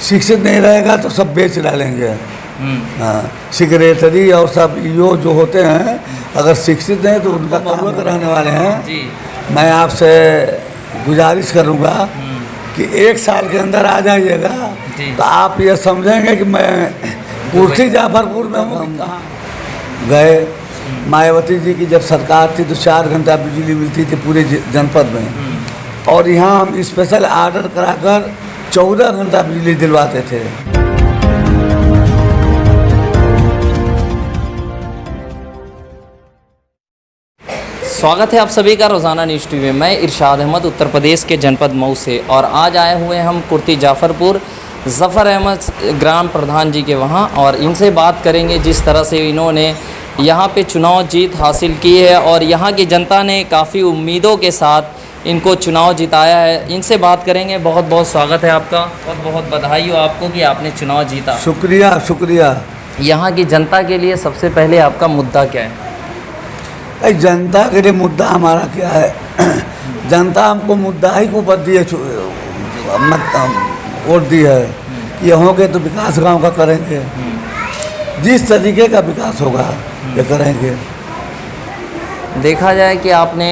शिक्षित नहीं रहेगा तो सब बेच डालेंगे। हाँ, सिगरेटरी और सब यो जो होते हैं, अगर शिक्षित हैं तो उनका महुआ के रहने वाले हैं जी। मैं आपसे गुजारिश करूँगा कि 1 साल के अंदर आ जाइएगा तो आप ये समझेंगे कि मैं कुर्सी जाफरपुर में हूँ। कहाँ गए, मायावती जी की जब सरकार थी तो 4 घंटा बिजली मिलती थी पूरे जनपद में, और यहाँ हम स्पेशल आर्डर कराकर 14 घंटा बिजली दिलवाते थे। स्वागत है आप सभी का रोज़ाना न्यूज़ टीवी में। मैं इरशाद अहमद उत्तर प्रदेश के जनपद मऊ से, और आज आए हुए हम कुर्ती जाफरपुर ज़फ़र अहमद ग्राम प्रधान जी के वहाँ, और इनसे बात करेंगे जिस तरह से इन्होंने यहाँ पे चुनाव जीत हासिल की है और यहाँ की जनता ने काफ़ी उम्मीदों के साथ इनको चुनाव जिताया है। इनसे बात करेंगे। बहुत बहुत स्वागत है आपका, बहुत बहुत बधाई हो आपको कि आपने चुनाव जीता। शुक्रिया शुक्रिया। यहाँ की जनता के लिए सबसे पहले आपका मुद्दा क्या है? जनता के लिए मुद्दा हमारा क्या है? जनता हमको मुद्दा ही को ऊपर दिए वोट दी है कि होंगे तो विकास गांव का करेंगे, जिस तरीके का विकास होगा ये करेंगे। देखा जाए कि आपने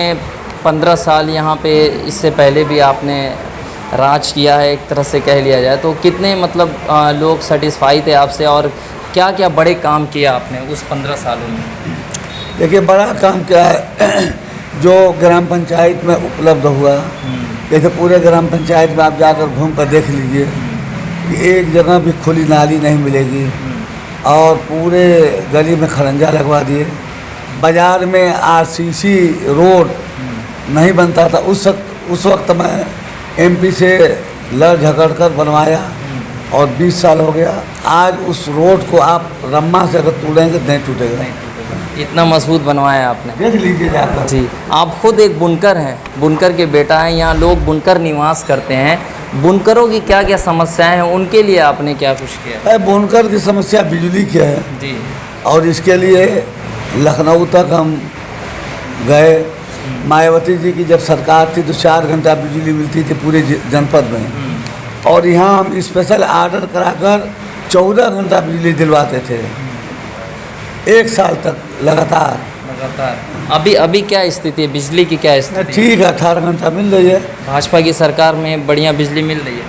15 साल यहाँ पे, इससे पहले भी आपने राज किया है एक तरह से कह लिया जाए, तो कितने मतलब लोग सेटिस्फाई थे आपसे, और क्या क्या बड़े काम किया आपने उस 15 सालों में? देखिए, बड़ा काम क्या है जो ग्राम पंचायत में उपलब्ध हुआ। जैसे पूरे ग्राम पंचायत में आप जाकर घूम कर देख लीजिए कि एक जगह भी खुली नाली नहीं मिलेगी, और पूरे गली में खरंजा लगवा दिए। बाज़ार में आरसीसी रोड नहीं बनता था उस वक्त मैं एमपी से लड़ झगड़ कर बनवाया, और 20 साल हो गया। आज उस रोड को आप रम्मा से अगर तोड़ेंगे नहीं टूटेगा। इतना मजबूत बनवाया आपने, देख लीजिए जाकर। जी। आप खुद एक बुनकर हैं, बुनकर के बेटा हैं। यहाँ लोग बुनकर निवास करते हैं। बुनकरों की क्या क्या समस्याएं हैं, उनके लिए आपने क्या कुछ किया? बुनकर की समस्या बिजली की है जी, और इसके लिए लखनऊ तक हम गए। मायावती जी की जब सरकार थी तो 4 घंटा बिजली मिलती थी पूरे जनपद में, और यहाँ हम स्पेशल आर्डर कराकर 14 घंटा बिजली दिलवाते थे 1 साल तक लगातार। अभी क्या स्थिति है, बिजली की क्या स्थिति? ठीक है, 18 घंटा मिल रही है। भाजपा की सरकार में बढ़िया बिजली मिल रही है?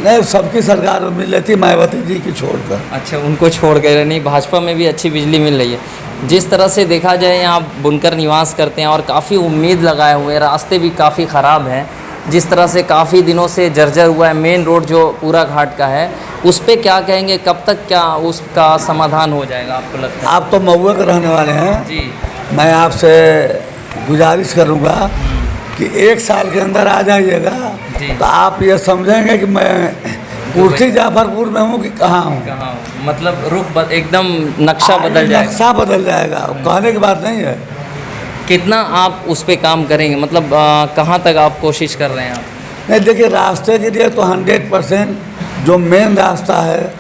नहीं, सबकी सरकार में मिल रही थी, मायावती जी की छोड़कर। अच्छा, उनको छोड़ कर नहीं, भाजपा में भी अच्छी बिजली मिल रही है। जिस तरह से देखा जाए यहाँ बुनकर निवास करते हैं और काफ़ी उम्मीद लगाए हुए हैं, रास्ते भी काफ़ी ख़राब हैं, जिस तरह से काफ़ी दिनों से जर्जर हुआ है मेन रोड जो पूरा घाट का है, उस पे क्या कहेंगे? कब तक क्या उसका समाधान हो जाएगा आपको लगता है? आप तो महुआ के रहने वाले हैं जी। मैं आपसे गुजारिश करूंगा कि 1 साल के अंदर आ जाइएगा तो आप ये समझेंगे कि मैं कुर्सी जाफरपुर में हूँ कि कहाँ हूँ। मतलब रुख एकदम नक्शा बदल जाएगा। नक्शा बदल जाएगा, कहने की बात नहीं है। कितना आप उस पर काम करेंगे, मतलब कहाँ तक आप कोशिश कर रहे हैं आप? नहीं, देखिए, रास्ते के लिए तो 100% जो मेन रास्ता है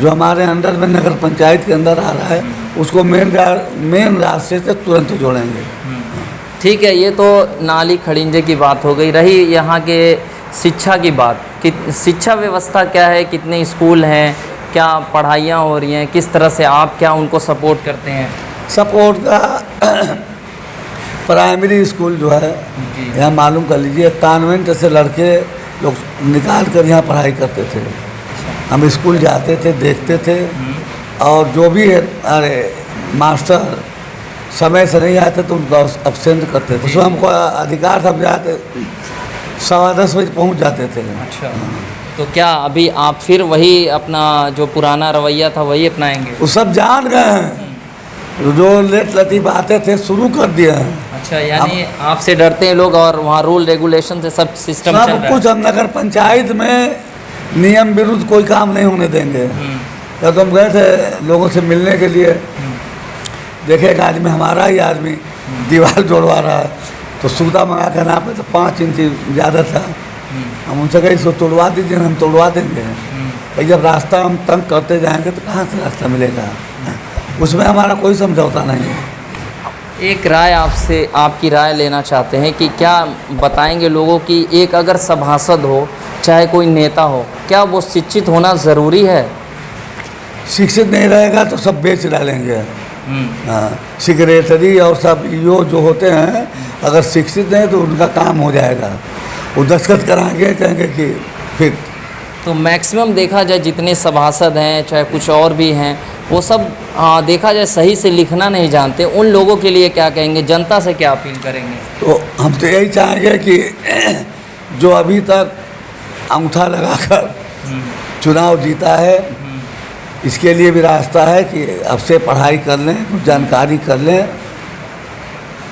जो हमारे अंडर में नगर पंचायत के अंदर आ रहा है, उसको मेन रास्ते से तुरंत जोड़ेंगे। ठीक है, ये तो नाली खड़िंजे की बात हो गई। रही यहाँ के शिक्षा की बात, कि शिक्षा व्यवस्था क्या है, कितने स्कूल हैं, क्या पढ़ाइयाँ हो रही हैं, किस तरह से आप क्या उनको सपोर्ट करते हैं? सपोर्ट का प्राइमरी स्कूल जो है यहाँ मालूम कर लीजिए, कॉन्वेंट से लड़के लोग निकाल कर यहाँ पढ़ाई करते थे। हम स्कूल जाते थे, देखते थे, और जो भी अरे मास्टर समय से नहीं आते तो उनको अब्सेंट करते थे। उसमें हमको अधिकार समझाते, 10:15 बजे पहुँच जाते थे। अच्छा, तो क्या अभी आप फिर वही अपना जो पुराना रवैया था वही अपनाएंगे? वो सब जान गए हैं, जो लेट लतीफ़ आते थे शुरू कर दिया है। अच्छा, यानी आपसे डरते हैं लोग, और वहाँ रूल रेगुलेशन से सब सिस्टम चल रहा है। कुछ हम नगर पंचायत में नियम विरुद्ध कोई काम नहीं होने देंगे। जब हम गए थे लोगों से मिलने के लिए, देखे एक आदमी, हमारा ही आदमी दीवार जोड़वा रहा है, तो सूता मंगा कर नापे तो 5 इंच ज़्यादा था। हम उनसे कहे इसको तोड़वा दीजिए, हम तोड़वा देंगे। भाई जब रास्ता हम तंग करते जाएंगे तो कहाँ से रास्ता मिलेगा? उसमें हमारा कोई समझौता नहीं है। एक राय आपसे, आपकी राय लेना चाहते हैं कि क्या बताएंगे लोगों की, एक अगर सभासद हो चाहे कोई नेता हो, क्या वो शिक्षित होना ज़रूरी है? शिक्षित नहीं रहेगा तो सब बेच डालेंगे। हाँ, सेक्रेटरी और सब ईओ जो होते हैं, अगर शिक्षित हैं तो उनका काम हो जाएगा। वो दस्तखत कराएंगे, कहेंगे कि फिर। तो मैक्सिमम देखा जाए जितने सभासद हैं चाहे कुछ और भी हैं, वो सब देखा जाए सही से लिखना नहीं जानते। उन लोगों के लिए क्या कहेंगे, जनता से क्या अपील करेंगे? तो हम तो यही चाहेंगे कि जो अभी तक अंगूठा लगाकर चुनाव जीता है, इसके लिए भी रास्ता है कि अब से पढ़ाई कर लें, कुछ जानकारी कर लें।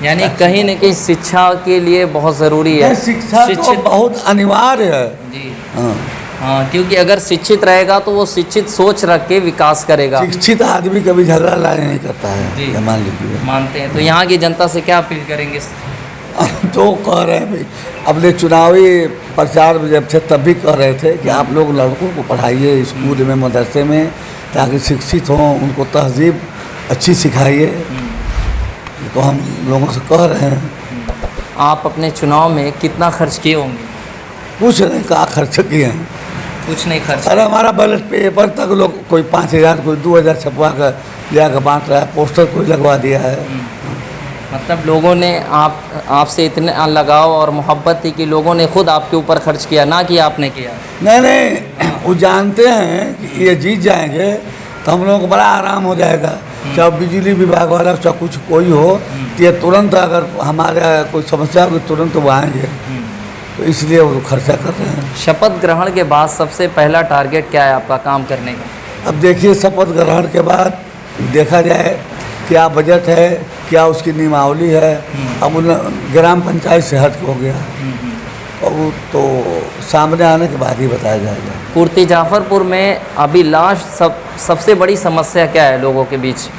यानी कहीं न कहीं शिक्षा के लिए बहुत ज़रूरी है। शिक्षा तो बहुत अनिवार्य है जी। हाँ। हाँ, क्योंकि अगर शिक्षित रहेगा तो वो शिक्षित सोच रख के विकास करेगा। शिक्षित आदमी कभी झगड़ा लड़ाई नहीं करता है, जी। ये मान लीजिए। मानते हैं। तो यहाँ की जनता से क्या अपील करेंगे? तो कह रहे हैं भाई, अपने चुनावी प्रचार में जब थे तब भी कह रहे थे कि आप लोग लड़कों को पढ़ाइए स्कूल में, मदरसे में, ताकि शिक्षित हों, उनको तहजीब अच्छी सिखाइए। तो हम लोगों से कह रहे हैं। आप अपने चुनाव में कितना खर्च किए होंगे? कुछ नहीं, कहाँ खर्च किए हैं, कुछ नहीं खर्च। अरे हमारा बैलेट पेपर तक लोग कोई 5,000 कोई 2,000 छपवा कर लिया कर बांट रहा है, पोस्टर कोई लगवा दिया है। मतलब लोगों ने आपसे इतने लगाव और मोहब्बत थी कि लोगों ने खुद आपके ऊपर खर्च किया, ना कि आपने किया? नहीं, वो जानते हैं कि ये जीत जाएंगे तो हम लोगों को बड़ा आराम हो जाएगा। चाहे बिजली विभाग वाला, चाहे कुछ कोई हो, तो ये तुरंत अगर हमारे कोई समस्या हो तुरंत वो आएंगे। तो इसलिए वो खर्चा कर रहे हैं। शपथ ग्रहण के बाद सबसे पहला टारगेट क्या है आपका काम करने का? अब देखिए, शपथ ग्रहण के बाद देखा जाए क्या बजट है, क्या उसकी नियमावली है। अब उन ग्राम पंचायत से हट हो गया, और वो तो सामने आने के बाद ही बताया जाएगा। कुर्ती जाफरपुर में अभी लास्ट सबसे बड़ी समस्या क्या है लोगों के बीच?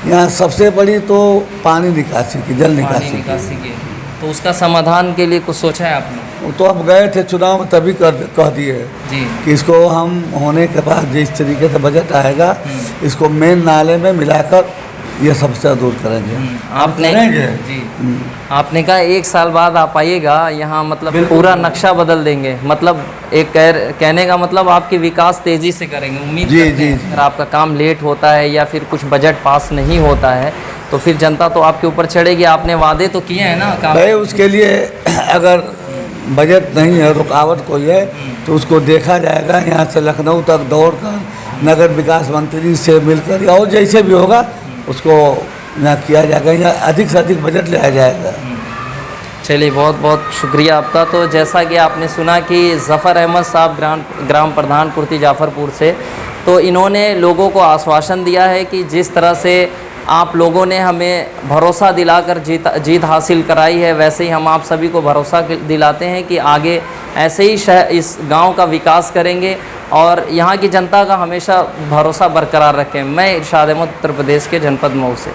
यहाँ सबसे बड़ी तो पानी निकासी की, जल निकासी की। तो उसका समाधान के लिए कुछ सोचा है आपने? वो तो अब गए थे चुनाव में तभी कह दिए जी कि इसको हम होने के बाद जिस तरीके से बजट आएगा, इसको मेन नाले में मिलाकर ये समस्या दूर करेंगे। आपने जी आपने कहा 1 साल बाद आप आइएगा यहाँ, मतलब पूरा नक्शा बदल देंगे। मतलब एक कहने का मतलब आपकी विकास तेज़ी से करेंगे। उम्मीद करते हैं अगर आपका काम लेट होता है या फिर कुछ बजट पास नहीं होता है तो फिर जनता तो आपके ऊपर चढ़ेगी। आपने वादे तो किए हैं ना काम? भाई उसके लिए अगर बजट नहीं है, रुकावट कोई है, तो उसको देखा जाएगा। यहाँ से लखनऊ तक दौड़ कर नगर विकास मंत्री से मिलकर या और जैसे भी होगा उसको यहाँ किया जाएगा, यहाँ अधिक से अधिक बजट लाया जाएगा। चलिए, बहुत बहुत शुक्रिया आपका। तो जैसा कि आपने सुना कि ज़फ़र अहमद साहब ग्राम प्रधान कुर्ती जाफरपुर से, तो इन्होंने लोगों को आश्वासन दिया है कि जिस तरह से आप लोगों ने हमें भरोसा दिलाकर जीत हासिल कराई है, वैसे ही हम आप सभी को भरोसा दिलाते हैं कि आगे ऐसे ही इस गांव का विकास करेंगे और यहाँ की जनता का हमेशा भरोसा बरकरार रखें। मैं इरशाद अहमद, उत्तर प्रदेश के जनपद मऊ से।